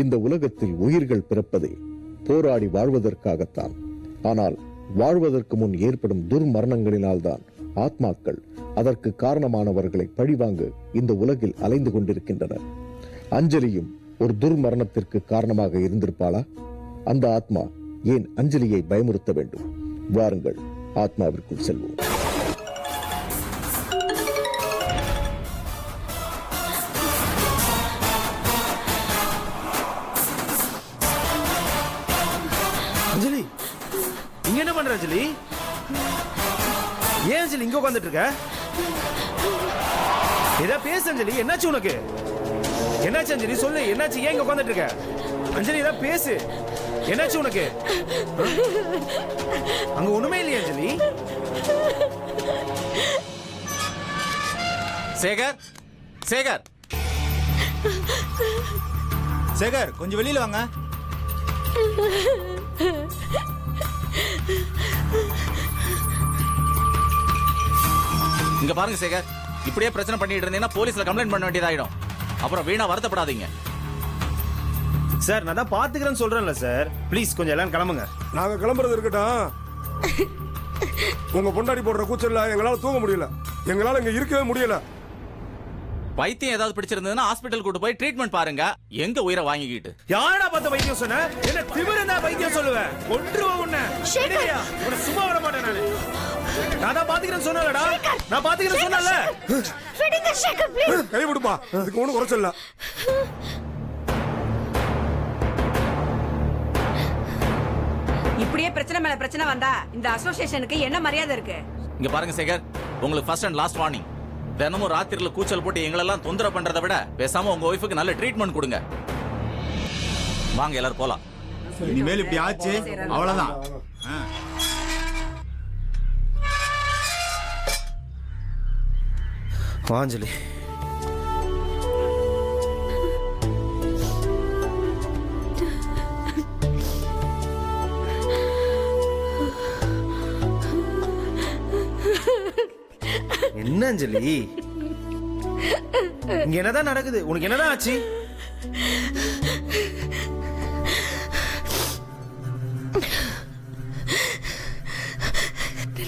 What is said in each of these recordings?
இந்த உலகத்தில் உயிர்கள் பிறப்பதே போராடி வாழ்வதற்காகத்தான். ஆனால் வாழ்வதற்கு முன் ஏற்படும் துர்மரணங்களினால்தான் ஆத்மாக்கள் அதற்கு காரணமானவர்களை பழிவாங்க இந்த உலகில் அலைந்து கொண்டிருக்கின்றனர். அஞ்சலியும் ஒரு துர்மரணத்திற்கு காரணமாக இருந்திருப்பாளா? அந்த ஆத்மா ஏன் அஞ்சலியை பயமுறுத்த வேண்டும்? வாருங்கள், ஆத்மாவிற்குள் செல்வோம். அஞ்சலி, இங்க என்ன பண்ற அஞ்சலி? ஏன் அஞ்சலி இங்க உட்காந்துட்டு இருக்க? ஏதா பேசு அஞ்சலி, என்னாச்சு உனக்கு? என்னாச்சு அஞ்சலி, சொல்லு, என்னாச்சு? ஏன் இங்க உட்காந்துட்டு இருக்க? அஞ்சலி, ஏதா பேசு, என்னாச்சு உனக்கு? அங்க ஒண்ணுமே இல்லையா அஞ்சலி? சேகர், சேகர், சேகர், கொஞ்சம் வெளியில வாங்க. இங்க பாருங்க சேகர், இப்படியே பிரச்சனை பண்ணிட்டு இருந்தீங்கன்னா போலீஸ்ல கம்ப்ளைண்ட் பண்ண வேண்டியதாயிடும். அப்புறம் வீணா வருத்தப்படாதீங்க. சார், நான் தான் பாத்துக்கிறேன்னு சொல்றேன்ல சார். ப்ளீஸ் கொஞ்சம் எல்லாம் கிளம்புங்க. நாங்க கிளம்புறது இருக்கட்டும். உங்க பொண்டாடி போடுற கூச்சல்ல எங்களால தூங்க முடியல, எங்களால இங்க இருக்கவே முடியல. பைத்தியம் ஏதாவது பிடிச்சிருந்ததுன்னா ஹாஸ்பிட்டல் கூட்டு போய் ட்ரீட்மெண்ட் பாருங்க. எங்க உயிரை வாங்கிக்கிட்டு யாரா பார்த்த வைத்தியம் சொன்ன? என்ன திமிருந்தா வைத்தியம் சொல்லுவேன்? கொன்றுவ உன்னை. இல்லையா? உன்னை சும்மா விட மாட்டேன் நானு. நான் தான் பாத்துக்கிறேன்னு சொன்னலடா. நான் பாத்துக்கிறேன்னு சொன்னல. விடுங்க சேகர், ப்ளீஸ். கை விடுப்பா, அதுக்கு ஒண்ணும் குறைச்சல. இப்படியே பிரச்சனை மேல பிரச்சனை வந்தா இந்த அசோசியேஷனுக்கு என்ன மரியாதை இருக்கு? இங்க பாருங்க சேகர், உங்களுக்கு ஃபர்ஸ்ட் அண்ட் லாஸ்ட் வார்னிங். தினமும் ராத்திரில கூச்சல் போட்டு எங்களெல்லாம் தொந்தரவு பண்றதை விட பேசாம உங்க ஒய்ஃபுக்கு நல்ல ட்ரீட்மெண்ட் கொடுங்க. வாங்க எல்லாரும் போலாம். இனிமேல் இப்படி ஆச்சு அவ்வளவுதான். வாஞ்சலி, என்ன அஞ்சலி? இங்க என்னதான் நடக்குது? உனக்கு என்னதான் ஆச்சு?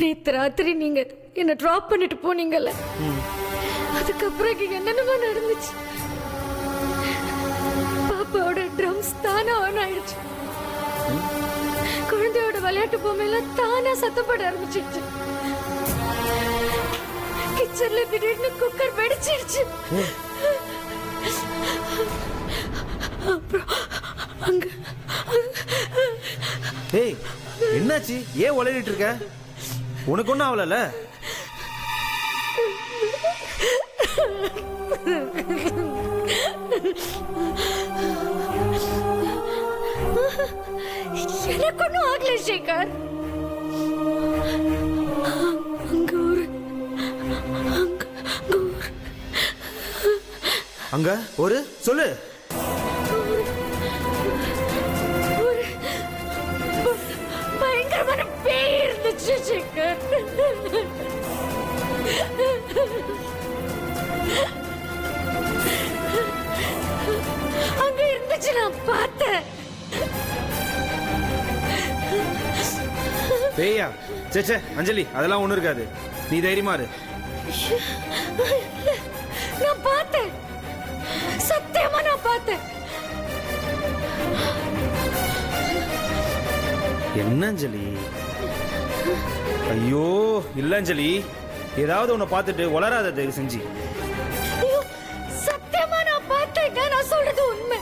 நேத்து ராத்திரி நீங்க என்ன டிராப் பண்ணிட்டு போனீங்கல்ல, அதுக்கப்புறம் இங்க என்னென்னமோ நடந்துச்சு. பாப்பாவோட ட்ரம்ஸ் தானா ஆன் ஆயிடுச்சு. குழந்தையோட விளையாட்டு பொம்மையெல்லாம் தானா சத்தப்பட ஆரம்பிச்சிடுச்சு. கிச்சன்ல திடீர்னு குக்கர் வெடிச்சிருச்சு. அப்புறம் அங்க ஏய், என்னாச்சு? ஏன் உளறிட்டு இருக்க? உனக்கு ஒண்ணும் ஆகல? எனக்கு ஒன்றும் ஆகல சேகர். அங்க ஒரு சொல்லு. பயங்கரமான பேய் இருந்துச்சு சேகர். அங்க இருந்துச்சு, நான் பார்த்தேன். பேயா? சே அஞ்சலி, அதெல்லாம் ஒண்ணும் இருக்காது. நீ தைரியமா இரு. நான் பார்த்தேன், சத்தியமா நான் பார்த்தேன். என்ன அஞ்சலி? ஐயோ இல்ல அஞ்சலி, ஏதாவது உன்னை பார்த்துட்டு வளராத தயவு செஞ்சு. ஐயோ, சத்தியமா நான் பார்த்தேன். நான் சொல்றது உண்மை.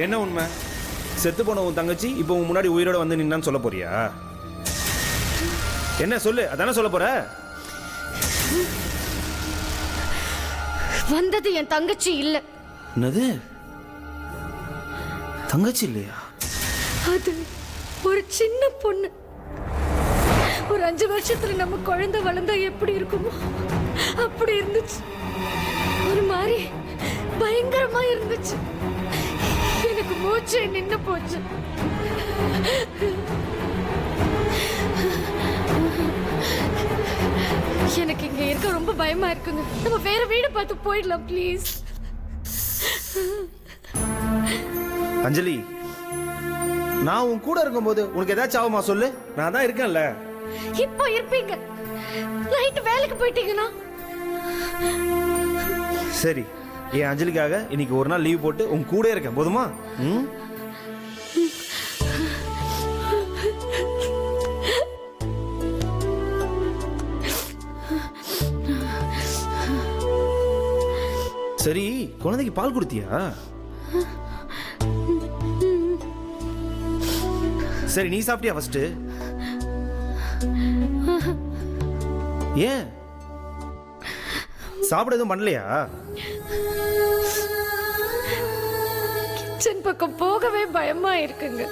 என்ன உண்மை? செத்து போன உன் தங்கச்சி இப்போ உன் முன்னாடி உயிரோட வந்து நின்னான்னு சொல்ல போறியா? என்ன சொல்லு, அதானே சொல்ல போற? வந்தது என் தங்கச்சி இல்ல. என்னது? தங்கச்சி இல்லையா? அது ஒரு சின்ன பொண்ணு. ஒரு 5 வருஷத்துல நம்ம குழந்தை வளர்ந்தா எப்படி இருக்குமோ அப்படி இருந்துச்சு. ஒரு மாதிரி பயங்கரமா இருந்துச்சு. எனக்கு மூச்சு நின்னு போச்சு. எனக்கு இங்க இருக்க ரொம்ப பயமா இருக்குங்க. நம்ம வேற வீடு பார்த்து போயிடலாம் ப்ளீஸ். அஞ்சலி, நான் உன் கூட இருக்கும்போது உனக்கு ஏதாச்சும் ஆகுமா சொல்லு? நான் தான் இருக்கேன்ல. இப்போ இருப்பீங்க, நைட் வேலைக்கு போயிட்டீங்கன்னா. சரி, என் அஞ்சலிக்காக இன்னைக்கு ஒரு நாள் லீவ் போட்டு உன் கூட இருக்கேன், போதுமா? ம்? சரி, குழந்தைக்கு பால் கொடுத்தியா? சரி, நீ சாப்பிட்டியா ஃபர்ஸ்ட்? ஏன் சாப்பிட எதுவும் பண்ணலையா? கிச்சன் பக்கம் போகவே பயமா இருக்குங்க.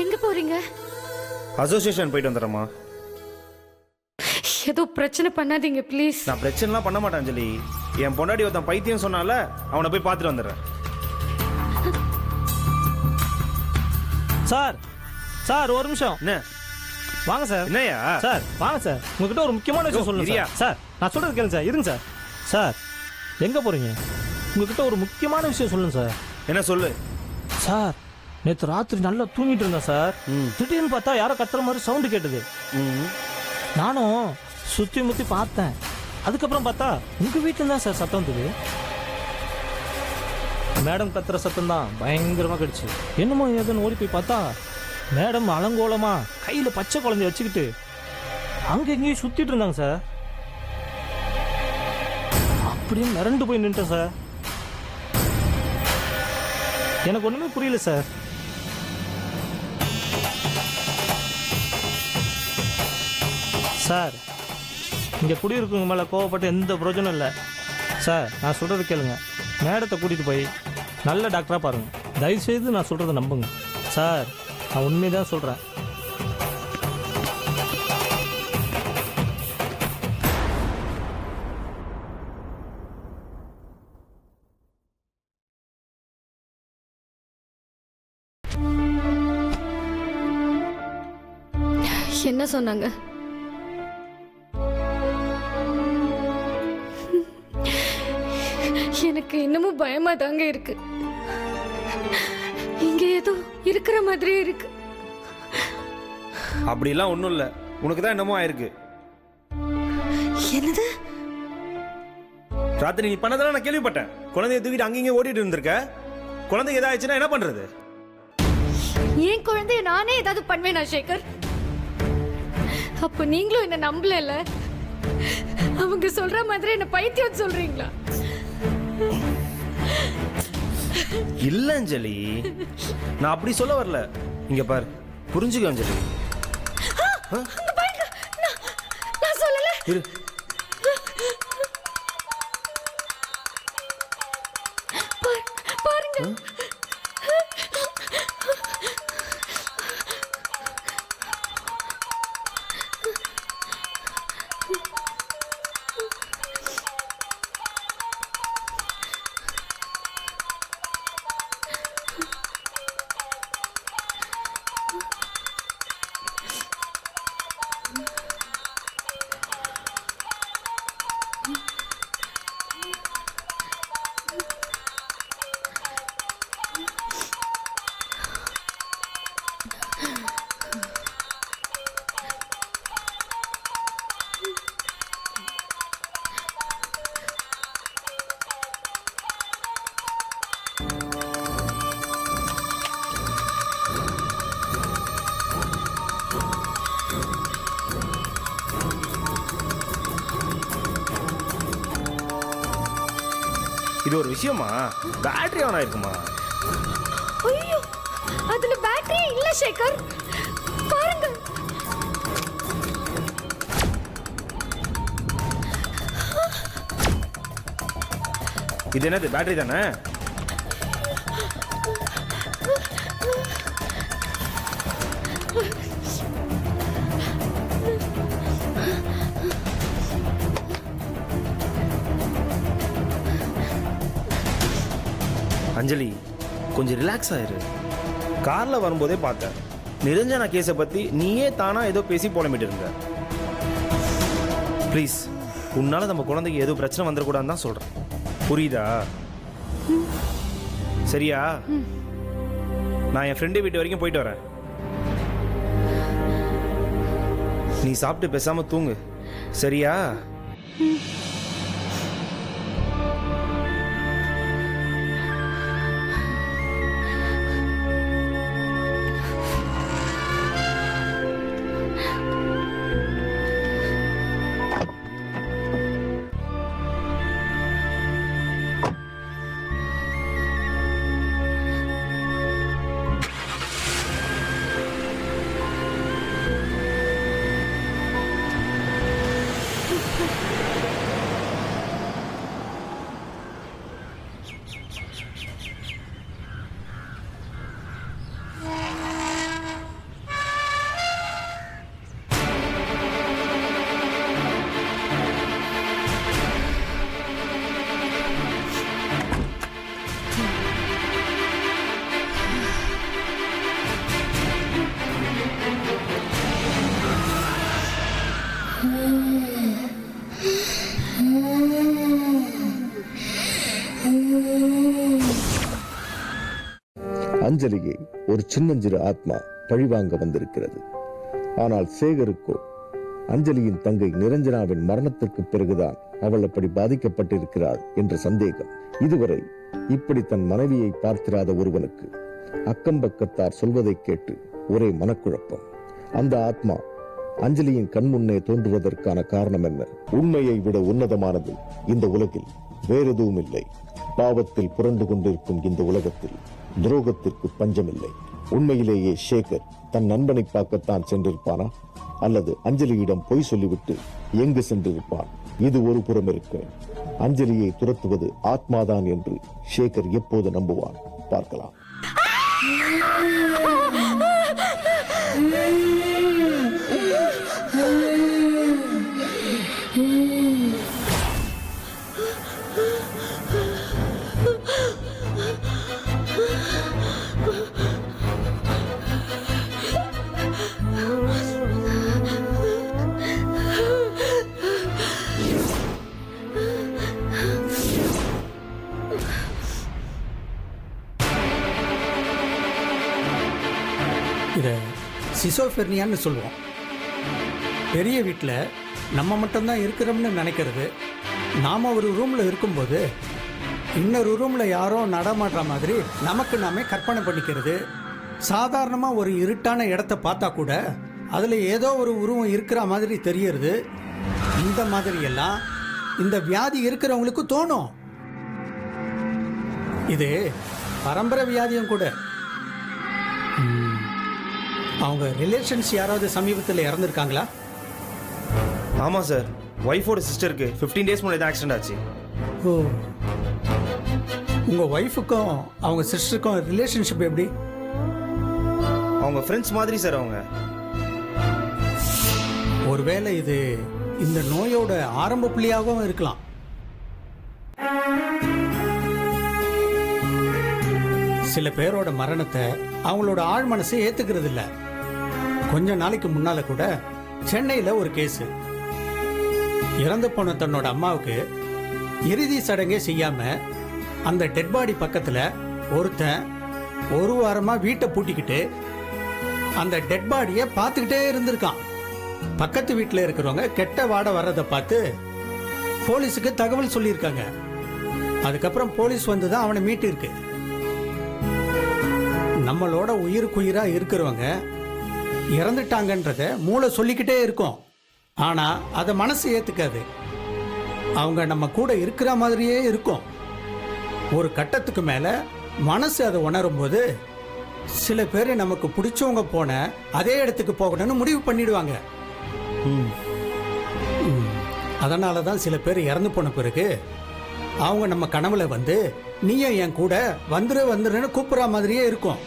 எங்க போறீங்க? அசோசியேஷன் போயிட்டு வந்துடுறேம்மா. ஏதோ பிரச்சனை பண்ணாதீங்க ப்ளீஸ். நான் பிரச்சனைலாம் பண்ண மாட்டேன் அஞ்சலி. என் பொண்டாடி ஒருத்தன் பைத்தியம் சொன்னால அவனை போய் பார்த்துட்டு வந்துடுறேன். சார் சார் ஒரு நிமிஷம். என்ன வாங்க சார். என்னையா? சார் வாங்க சார், உங்ககிட்ட ஒரு முக்கியமான விஷயம் சொல்லணும் இரியா. சார். நான் சொல்றது கேளுங்க சார். இருங்க சார். சார் எங்க போறீங்க? உங்ககிட்ட ஒரு முக்கியமான விஷயம் சொல்லணும் சார். என்ன சொல்லு? சார் நேற்று ராத்திரி நல்லா தூங்கிட்டு இருந்தேன் சார். திடீர்னு பார்த்தா யாரோ கத்துற மாதிரி சவுண்டு கேட்டது. நானும் சுத்தி முத்தி பார்த்தேன். அதுக்கப்புறம் பார்த்தா உங்க வீட்டுல தான் சார் சத்தம் வந்தது. மேடம் கத்துற சத்தம் தான் பயங்கரமா கடிச்சு. என்னமோ ஏதுன்னு ஓடி போய் பார்த்தா மேடம் அலங்கோலமா கையில பச்சை குழந்தைய வச்சுக்கிட்டு அங்க எங்கேயும் சுத்திட்டு இருந்தாங்க சார். அப்படியே மிரண்டு போய் நின்ட்டேன் சார். எனக்கு ஒண்ணுமே புரியல சார். சார் இங்கே குடியிருக்கவங்க மேலே கோவப்பட்டு எந்த பிரயோஜனம் இல்லை சார். நான் சொல்கிறது கேளுங்க. மேடத்தை கூட்டிகிட்டு போய் நல்ல டாக்டராக பாருங்கள். தயவுசெய்து நான் சொல்கிறத நம்புங்க சார். நான் உண்மையை தான் சொல்கிறேன். என்ன சொன்னாங்க? எனக்கு இன்னமும் பயமா தாங்க இருக்கு. இங்க ஏதோ இருக்கிற மாதிரியே இருக்கு. அப்படிலாம் ஒண்ணும் இல்ல, உனக்கு தான் என்னமோ ஆயிருக்கு. என்னது? ராத்திரி நீ பண்ணதெல்லாம் நான் கேள்விப்பட்டேன். குழந்தைய தூக்கிட்டு அங்கேயும் ஓடிட்டு இருந்திருக்க. குழந்தைக்கு ஏதாவது ஆயிடுச்சுன்னா என்ன பண்றது? என் குழந்தைய நானே ஏதாவது பண்ணுவேனா சேகர்? அப்ப நீங்களும் என்ன நம்பல. அவங்க சொல்ற மாதிரி என்ன பைத்தியம் சொல்றீங்களா? இல்ல அஞ்சலி, நான் அப்படி சொல்ல வரல. இங்க பாரு, புரிஞ்சுக்க அஞ்சலி. நான் சொல்லல. இரு. பாருங்க. இது ஒரு விஷயமா? பேட்டரி ஆன் ஆயிருக்குமா? ஐயோ, அதுல பேட்டரி இல்ல சேகர். பாருங்க. இது என்னது, பேட்டரி தானே? அஞ்சலி, கொஞ்சம் ரிலாக்ஸ் ஆயிரு. கார்ல வரும்போதே பார்த்தேன். நிரஞ்சனா கேஸை பத்தி நீயே தானா ஏதோ பேசி புலம்பிட்டு இருந்த. ப்ளீஸ், உன்னால நம்ம குழந்தைக்கு ஏதோ பிரச்சனை வந்துடக்கூடாதுன்னு தான் சொல்றேன். புரியுதா? சரியா? நான் என் ஃப்ரெண்டு வீட்டு வரைக்கும் போயிட்டு வரேன். நீ சாப்பிட்டு பேசாம தூங்கு. சரியா? அஞ்சலியை ஒரு சின்னஞ்சிறு ஆத்மா பழிவாங்க வந்திருக்கிறது. ஆனால் சேகருக்கோ அஞ்சலியின் தங்கை நிரஞ்சனாவின் மரணத்திற்கு பிறகுதான் அவள் அப்படி பாதிக்கப்பட்டிருக்கிறாள் என்ற சந்தேகம். இதுவரை இப்படி தன் மனைவியை பார்த்திராத ஒருவனுக்கு அக்கம்பக்கத்தார் சொல்வதை கேட்டு ஒரே மனக்குழப்பம். அந்த ஆத்மா அஞ்சலியின் கண்முன்னே தோன்றுவதற்கான காரணம் என்ன? உண்மையை விட உன்னதமானது இந்த உலகில் வேறெதுவும் இல்லை. பாவத்தில் புரண்டு கொண்டிருக்கும் இந்த உலகத்தில் துரோகத்திற்கு பஞ்சமில்லை. உண்மையிலேயே சேகர் தன் நண்பனை பார்க்கத்தான் சென்றிருப்பானா, அல்லது அஞ்சலியிடம் பொய் சொல்லிவிட்டு எங்கு சென்றிருப்பான்? இது ஒரு புறம் இருக்க, அஞ்சலியை துரத்துவது ஆத்மாதான் என்று சேகர் எப்போது நம்புவான்? பார்க்கலாம். இதை சிசோஃபெர்னியான்னு சொல்லுவோம். பெரிய வீட்டில் நம்ம மட்டும்தான் இருக்கிறோம்னு நினைக்கிறது. நாம் ஒரு ரூமில் இருக்கும்போது இன்னொரு ரூமில் யாரோ நடமாடுற மாதிரி நமக்கு நாமே கற்பனை பண்ணிக்கிறது. சாதாரணமாக ஒரு இருட்டான இடத்த பார்த்தா கூட அதில் ஏதோ ஒரு உருவம் இருக்கிற மாதிரி தெரியறது. இந்த மாதிரியெல்லாம் இந்த வியாதி இருக்கிறவங்களுக்கு தோணும். இது பரம்பரை வியாதியும் கூட. அவங்க ரிலேஷன்ஸ் யாராவது சமீபத்தில் இறந்துருக்காங்களா? ஆமாம் சார், ஒய்ஃபோட சிஸ்டருக்கு 15 days முன்னாடி ஆக்சிடென்ட் ஆச்சு. ஓ, உங்கள் ஒய்ஃபுக்கும் அவங்க சிஸ்டருக்கும் ரிலேஷன்ஷிப் எப்படி? அவங்க ஃப்ரெண்ட்ஸ் மாதிரி சார். அவங்க ஒருவேளை இது இந்த நோயோட ஆரம்ப புள்ளியாகவும் இருக்கலாம். சில பேரோட மரணத்தை அவங்களோட ஆழ் மனசு ஏத்துக்கிறது இல்ல. கொஞ்ச நாளைக்கு முன்னால கூட சென்னையில ஒரு கேஸ். இறந்து போன தன்னோட அம்மாவுக்கு இறுதி சடங்கே செய்யாம அந்த டெட் பாடி பக்கத்துல ஒருத்தன் ஒரு வாரமா வீட்டை பூட்டிக்கிட்டு அந்த டெட் பாடியை பார்த்துக்கிட்டே இருந்திருக்கான். பக்கத்து வீட்டில் இருக்கிறவங்க கெட்ட வாடை வர்றதை பார்த்து போலீஸுக்கு தகவல் சொல்லியிருக்காங்க. அதுக்கப்புறம் போலீஸ் வந்து தான் அவனை மீட்டு இருக்கு. நம்மளோட உயிருக்குயிரா இருக்கிறவங்க இறந்துட்டாங்கன்றத மூளை சொல்லிக்கிட்டே இருக்கும். ஆனா அதை மனசு ஏத்துக்காது. அவங்க நம்ம கூட இருக்கிற மாதிரியே இருக்கும். ஒரு கட்டத்துக்கு மேல மனசு அதை உணரும் போது சில பேர் நமக்கு பிடிச்சவங்க போன அதே இடத்துக்கு போகணும்னு முடிவு பண்ணிடுவாங்க. அதனால தான் சில பேர் இறந்து போன பிறகு அவங்க நம்ம கனவுல வந்து நீயும் என் கூட வந்துருன்னு கூப்பிடுற மாதிரியே இருக்கும்.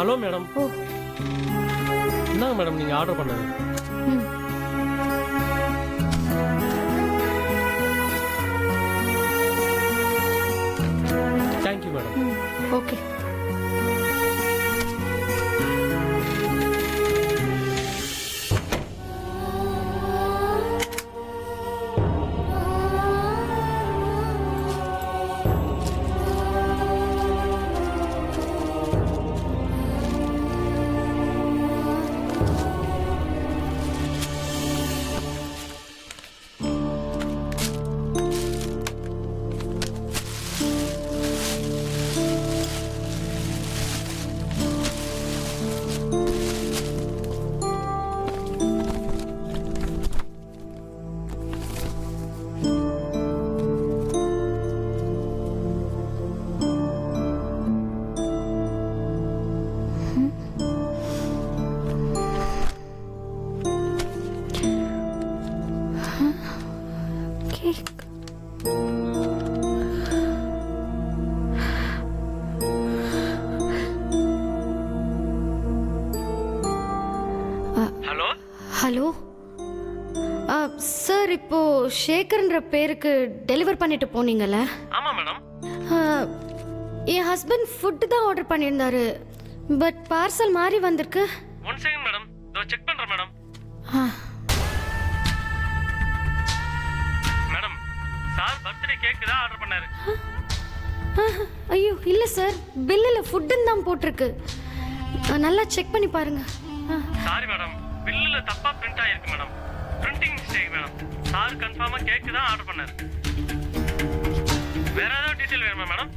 Hello madam. ஓ. என்னங்க மேடம் நீங்க ஆர்டர் பண்ணது? ம். Thank you madam. Okay. Cake. Hello. Hello sir, இப்போ ஷேகர்ன்ற பேருக்கு டெலிவர் பண்ணிட்டு போனீங்கல்ல? ஆமா மேடம். என் ஹஸ்பண்ட் ஃபுட்டு தான் ஆர்டர் பண்ணியிருந்தாரு, பட் பார்சல் மாறி வந்திருக்கு. 1 செகண்ட் மேடம், இதோ செக் பண்றேன் madam. Madam, sir birthday cake தான் ஆர்டர் பண்ணாரு. ஐயோ இல்லை சார், பில்லில் ஃபுட்டுன்னு தான் போட்டிருக்கு. நல்லா செக் பண்ணி பாருங்க. சாரி மேடம், பில்லுல தப்பா பிரிண்ட் ஆயிருக்கு madam. Printing mistake madam. Sir கன்ஃபார்மா கேக் தான் ஆர்டர் பண்ணாரு. வேற ஏதாவது டீடைல் வேணுமா மேடம்?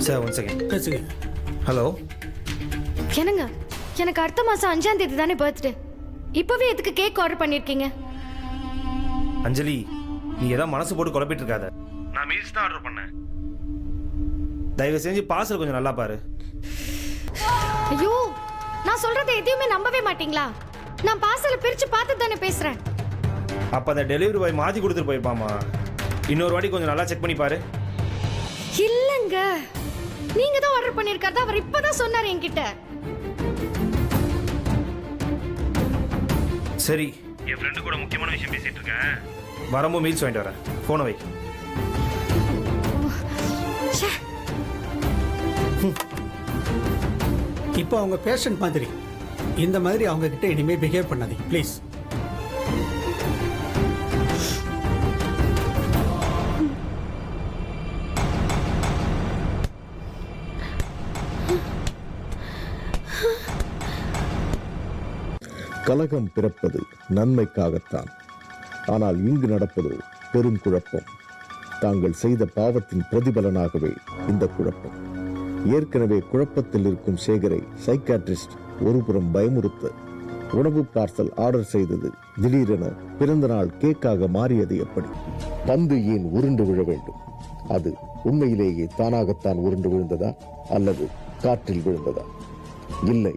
Sir 1 second. பேசுங்க. ஹலோ. என்னங்க, எனக்கு அடுத்த மாதம் 5ஆம் தேதி தானே பர்த்டே. இப்போவே எதுக்கு கேக் ஆர்டர் பண்ணியிருக்கீங்க? அஞ்சலி, நீ ஏதாவது மனசு போட்டு குழப்பிட்டு இருக்காத. நான் மீல்ஸ் தான் ஆர்டர் பண்ணேன். தயவு செஞ்சு பார்சல் கொஞ்சம் நல்லா பாரு. ஐயோ, நான் சொல்றதை எதையுமே நம்பவே மாட்டீங்களா? நான் பார்சலை பிரிச்சு பார்த்து தானே பேசுறேன். அப்ப அந்த டெலிவரி பாய் மாத்தி கொடுத்துட்டு போயிருப்பாமா. இன்னொரு வாட்டி கொஞ்சம் நல்லா செக் பண்ணி பாரு. இல்லங்க, நீங்க தான் ஆர்டர் பண்ணிருக்காரு. அவர் இப்பதான் சொன்னார் என்கிட்ட. சரி, என் ஃப்ரெண்டு கூட முக்கியமான விஷயம் பேசிட்டு இருக்கேன். வரும்போது மீல்ஸ் வாங்கிட்டு வரேன். போனை வை. இப்போ அவங்க பேஷண்ட் மாதிரி, இந்த மாதிரி அவங்க கிட்ட இனிமே பிஹேவ் பண்ணாதீங்க ப்ளீஸ். கலகம் பிறப்பது நன்மைக்காகத்தான். ஆனால் இங்கு நடப்பதோ பெரும் குழப்பம். தாங்கள் செய்த பாவத்தின் பிரதிபலனாகவே இந்த குழப்பம். ஏற்கனவே குழப்பத்தில் இருக்கும் சேகரை சைக்காட்ரிஸ்ட் ஒருபுறம் பயமுறுத்த, உணவு பார்சல் ஆர்டர் செய்தது திடீரென பிறந்த நாள் கேக்காக மாறியது எப்படி? பந்து ஏன் உருண்டு விழ வேண்டும்? அது உண்மையிலேயே தானாகத்தான் உருண்டு விழுந்ததா அல்லது காற்றில் விழுந்ததா? இல்லை,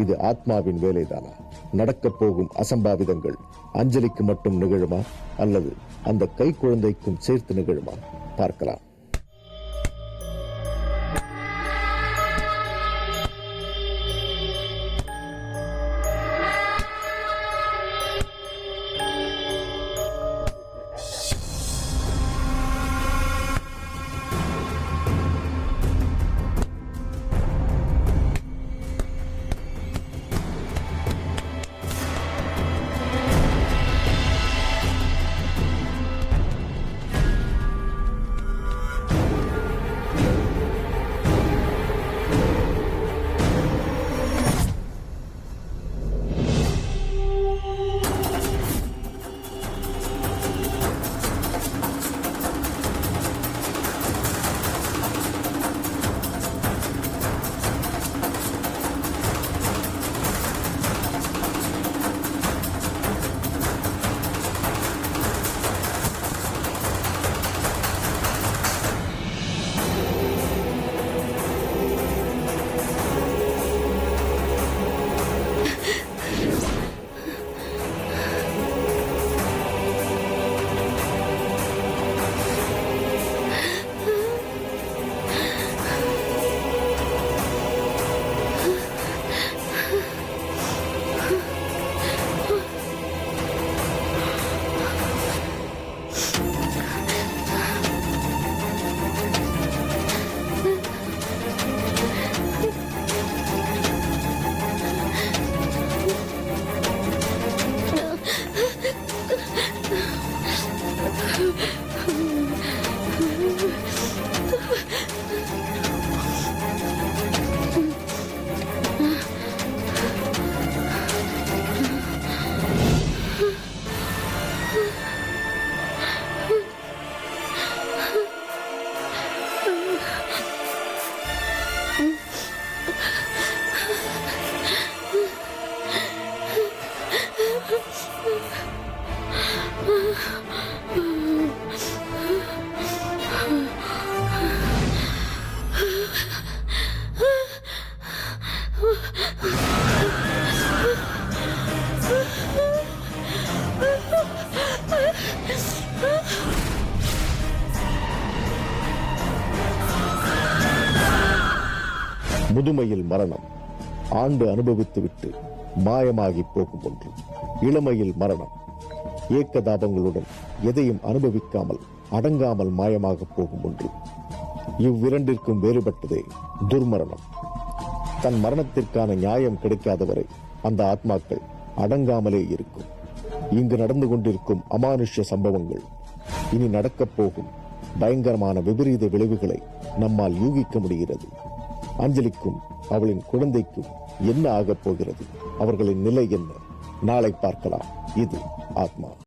இது ஆத்மாவின் வேலைதானா? நடக்கப் போகும் அசம்பாவிதங்கள் அஞ்சலிக்கு மட்டும் நிகழுமா அல்லது அந்த கை குழந்தைக்கும் சேர்த்து நிகழுமா? பார்க்கலாம். முதுமையில் மரணம், ஆண்டு அனுபவித்துவிட்டு மாயமாகி போகும் ஒன்று. இளமையில் மரணம், ஏக்கதாபங்களுடன் எதையும் அனுபவிக்காமல் அடங்காமல் மாயமாக போகும் ஒன்று. இவ்விரண்டிற்கும் வேறுபட்டதே துர்மரணம். தன் மரணத்திற்கான நியாயம் கிடைக்காதவரை அந்த ஆத்மாக்கள் அடங்காமலே இருக்கும். இங்கு நடந்து கொண்டிருக்கும் அமானுஷ்ய சம்பவங்கள், இனி நடக்கப் போகும் பயங்கரமான விபரீத விளைவுகளை நம்மால் யூகிக்க முடிகிறது. அஞ்சலிக்கும் அவளின் குழந்தைக்கும் என்ன ஆகப் போகிறது? அவர்களின் நிலை என்ன? நாளை பார்க்கலாம். இது ஆத்மா.